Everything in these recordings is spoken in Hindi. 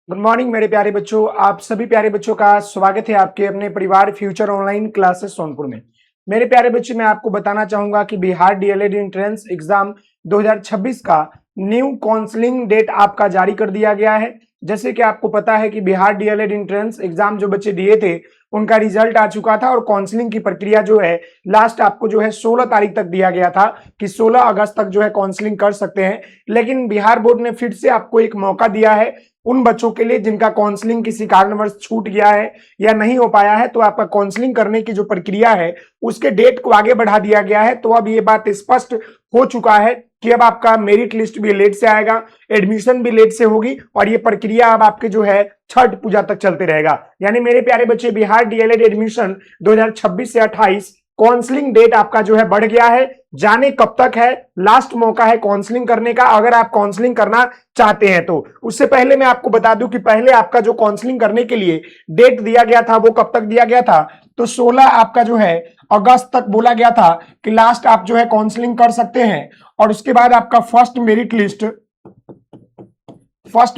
गुड मॉर्निंग मेरे प्यारे बच्चों। आप सभी प्यारे बच्चों का स्वागत है आपके अपने परिवार फ्यूचर ऑनलाइन क्लासेस सोनपुर में। मेरे प्यारे बच्चे, मैं आपको बताना चाहूंगा कि बिहार डीएलएड एंट्रेंस एग्जाम 2026 का न्यू काउंसलिंग डेट आपका जारी कर दिया गया है। जैसे कि आपको पता है कि बिहार डीएलएड एंट्रेंस एग्जाम जो बच्चे दिए थे उनका रिजल्ट आ चुका था और काउंसलिंग की प्रक्रिया जो है लास्ट आपको जो है 16 तारीख तक दिया गया था कि 16 अगस्त तक जो है काउंसलिंग कर सकते हैं। लेकिन बिहार बोर्ड ने फिर से आपको एक मौका दिया है उन बच्चों के लिए जिनका काउंसलिंग किसी कारणवश छूट गया है या नहीं हो पाया है, तो आपका काउंसलिंग करने की जो प्रक्रिया है उसके डेट को आगे बढ़ा दिया गया है। तो अब ये बात स्पष्ट हो चुका है कि अब आपका मेरिट लिस्ट भी लेट से आएगा, एडमिशन भी लेट से होगी और ये प्रक्रिया अब आपके जो है छठ पूजा तक चलते रहेगा। यानी मेरे प्यारे बच्चे, बिहार डीएलएड एडमिशन 2026 से 28 काउंसलिंग डेट आपका जो है बढ़ गया है। जाने कब तक है, लास्ट मौका है काउंसलिंग करने का अगर आप काउंसलिंग करना चाहते हैं तो। उससे पहले मैं आपको बता दूं कि पहले आपका जो काउंसलिंग करने के लिए डेट दिया गया था वो कब तक दिया गया था, तो 16 आपका जो है अगस्त तक बोला गया था कि लास्ट आप जो है काउंसलिंग कर सकते हैं। और उसके बाद आपका फर्स्ट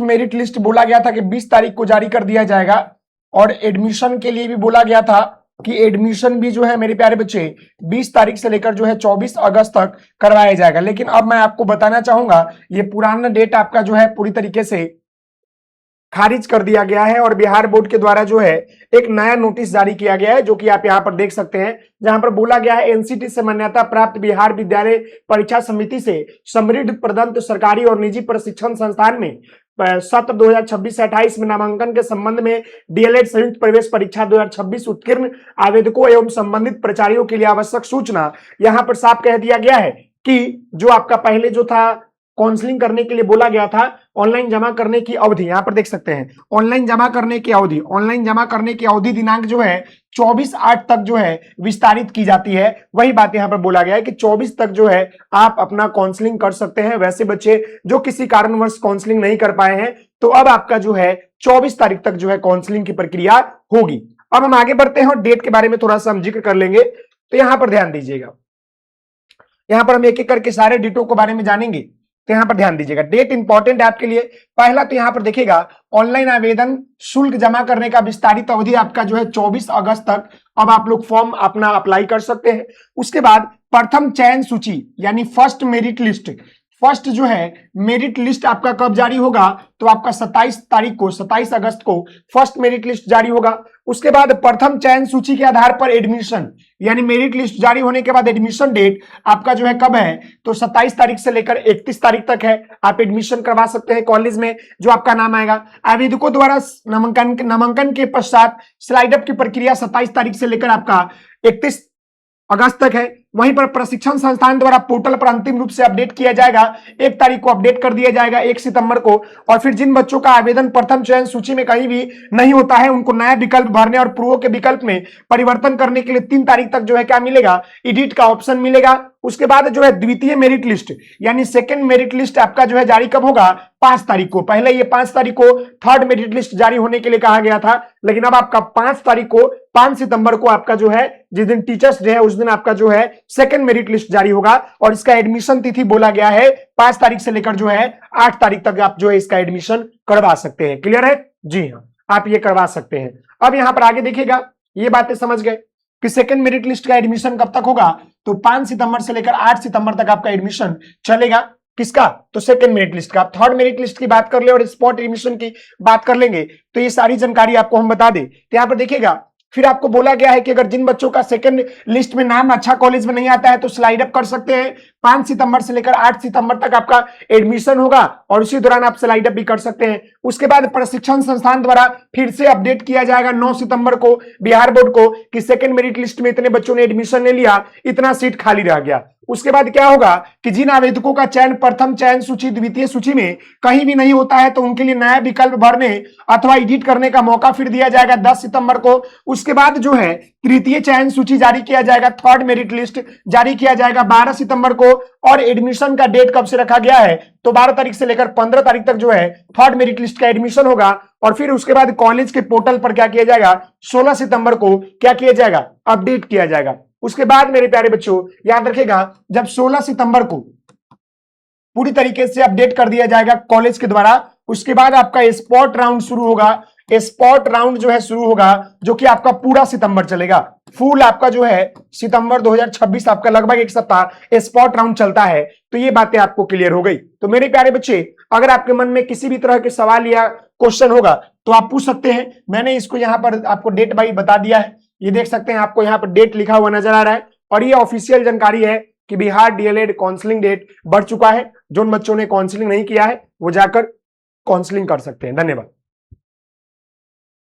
मेरिट लिस्ट बोला गया था कि 20 तारीख को जारी कर दिया जाएगा। और एडमिशन के लिए भी बोला गया था कि एडमिशन भी जो है मेरे प्यारे बच्चे 20 तारीख से लेकर जो है 24 अगस्त तक करवाया जाएगा। लेकिन अब मैं आपको बताना चाहूंगा ये पुराना डेट आपका जो है पूरी तरीके से खारिज कर दिया गया है और बिहार बोर्ड के द्वारा जो है एक नया नोटिस जारी किया गया है, जो कि आप यहां पर देख सकते हैं, जहां पर बोला गया है एनसीटी से मान्यता प्राप्त बिहार विद्यालय परीक्षा समिति से समृद्ध प्रदत्त सरकारी और निजी प्रशिक्षण संस्थान में सत्र 2026 से 28 में नामांकन के संबंध में डीएलएड संयुक्त प्रवेश परीक्षा 2026 उत्तीर्ण आवेदकों एवं संबंधित प्राचार्यों के लिए आवश्यक सूचना। यहां पर साफ कह दिया गया है कि जो आपका पहले जो था काउंसलिंग करने के लिए बोला गया था, ऑनलाइन जमा करने की अवधि यहां पर देख सकते हैं, ऑनलाइन जमा करने की अवधि दिनांक जो है 24/8 तक जो है विस्तारित की जाती है। वही बात यहां पर बोला गया है कि 24 तक जो है आप अपना काउंसलिंग कर सकते हैं। वैसे बच्चे जो किसी कारणवश काउंसलिंग नहीं कर पाए हैं तो अब आपका जो है 24 तारीख तक जो है काउंसलिंग की प्रक्रिया होगी। अब हम आगे बढ़ते हैं और डेट के बारे में थोड़ा सा हम जिक्र कर लेंगे। तो यहां पर ध्यान दीजिएगा, यहां पर हम एक एक करके सारे डेटों के बारे में जानेंगे। तो यहां पर ध्यान दीजिएगा, डेट इंपॉर्टेंट है आपके लिए। पहला तो यहां पर देखिएगा ऑनलाइन आवेदन शुल्क जमा करने का विस्तारित अवधि आपका जो है 24 अगस्त तक अब आप लोग फॉर्म अपना अप्लाई कर सकते हैं। उसके बाद प्रथम चयन सूची यानी फर्स्ट मेरिट लिस्ट, फर्स्ट जो है मेरिट लिस्ट आपका कब जारी होगा, तो आपका 27 अगस्त को फर्स्ट मेरिट लिस्ट जारी होगा। उसके बाद प्रथम चयन सूची के आधार पर एडमिशन यानी मेरिट लिस्ट जारी होने के बाद एडमिशन डेट आपका जो है कब है, तो 27 तारीख से लेकर 31 तारीख तक है। आप एडमिशन करवा सकते हैं कॉलेज में जो आपका नाम आएगा। आवेदकों द्वारा नामांकन के पश्चात स्लाइड अप की प्रक्रिया 27 तारीख से लेकर आपका 31 अगस्त तक है। वहीं पर प्रशिक्षण संस्थान द्वारा पोर्टल पर अंतिम रूप से अपडेट किया जाएगा, 1 तारीख को अपडेट कर दिया जाएगा 1 सितंबर को। और फिर जिन बच्चों का आवेदन प्रथम चयन सूची में कहीं भी नहीं होता है उनको नया विकल्प भरने और पूर्व के विकल्प में परिवर्तन करने के लिए 3 तारीख तक जो है क्या मिलेगा, एडिट का ऑप्शन मिलेगा। उसके बाद जो है द्वितीय मेरिट लिस्ट यानी सेकंड मेरिट लिस्ट आपका जो है जारी कब होगा, 5 तारीख को। पहले ये 5 तारीख को थर्ड मेरिट लिस्ट जारी होने के लिए कहा गया था, लेकिन अब आपका 5 तारीख को 5 सितंबर को आपका जो है जिस दिन टीचर्स डे है उस दिन आपका जो है सेकंड मेरिट लिस्ट जारी होगा। और इसका एडमिशन तिथि बोला गया है 5 तारीख से लेकर जो है 8 तारीख तक आप जो है इसका एडमिशन करवा सकते हैं। क्लियर है? जी हाँ, आप ये करवा सकते हैं। अब यहां पर आगे देखिएगा, ये बातें समझ गए कि सेकंड मेरिट लिस्ट का एडमिशन कब तक होगा, तो 5 सितंबर से लेकर 8 सितंबर तक आपका एडमिशन चलेगा। किसका? तो सेकंड मेरिट लिस्ट का। थर्ड मेरिट लिस्ट की बात कर ले और स्पॉट एडमिशन की बात कर लेंगे तो ये सारी जानकारी आपको हम बता दें। तो यहां पर देखिएगा, फिर आपको बोला गया है कि अगर जिन बच्चों का सेकंड लिस्ट में नाम अच्छा कॉलेज में नहीं आता है तो स्लाइड अप कर सकते हैं। 5 सितंबर से लेकर 8 सितंबर तक आपका एडमिशन होगा और उसी दौरान आप स्लाइड अप भी कर सकते हैं। उसके बाद प्रशिक्षण संस्थान द्वारा फिर से अपडेट किया जाएगा 9 सितंबर को बिहार बोर्ड को कि सेकंड मेरिट लिस्ट में इतने बच्चों ने एडमिशन ले लिया, इतना सीट खाली रह गया। उसके बाद क्या होगा कि जिन आवेदकों का चयन प्रथम चयन सूची द्वितीय सूची में कहीं भी नहीं होता है तो उनके लिए नया विकल्प भरने अथवा एडिट करने का मौका फिर दिया जाएगा 10 सितंबर को। उसके बाद जो है तृतीय चयन सूची जारी किया जाएगा, थर्ड मेरिट लिस्ट जारी किया जाएगा 12 सितंबर को। और एडमिशन का डेट कब से रखा गया है, तो 12 तारीख से लेकर 15 तारीख तक जो है थर्ड मेरिट लिस्ट का एडमिशन होगा। और फिर उसके बाद कॉलेज के पोर्टल पर क्या किया जाएगा, 16 सितंबर को क्या किया जाएगा, अपडेट किया जाएगा। उसके बाद मेरे प्यारे बच्चों याद रखेगा, जब 16 सितंबर को पूरी तरीके से अपडेट कर दिया जाएगा कॉलेज के द्वारा। उसके बाद आपका स्पॉट राउंड शुरू होगा। स्पॉट राउंड जो है शुरू होगा, जो कि आपका पूरा सितंबर चलेगा। फुल आपका जो है सितंबर 2026 आपका लगभग एक सप्ताह स्पॉट राउंड चलता है। तो ये बातें आपको क्लियर हो गई। तो मेरे प्यारे बच्चे, अगर आपके मन में किसी भी तरह के सवाल या क्वेश्चन होगा तो आप पूछ सकते हैं। मैंने इसको यहाँ पर आपको डेट वाइज बता दिया है। ये देख सकते हैं, आपको यहाँ पर डेट लिखा हुआ नजर आ रहा है, और ये ऑफिशियल जानकारी है कि बिहार डीएलएड काउंसलिंग डेट बढ़ चुका है। जो बच्चों ने काउंसलिंग नहीं किया है वो जाकर काउंसलिंग कर सकते हैं। धन्यवाद।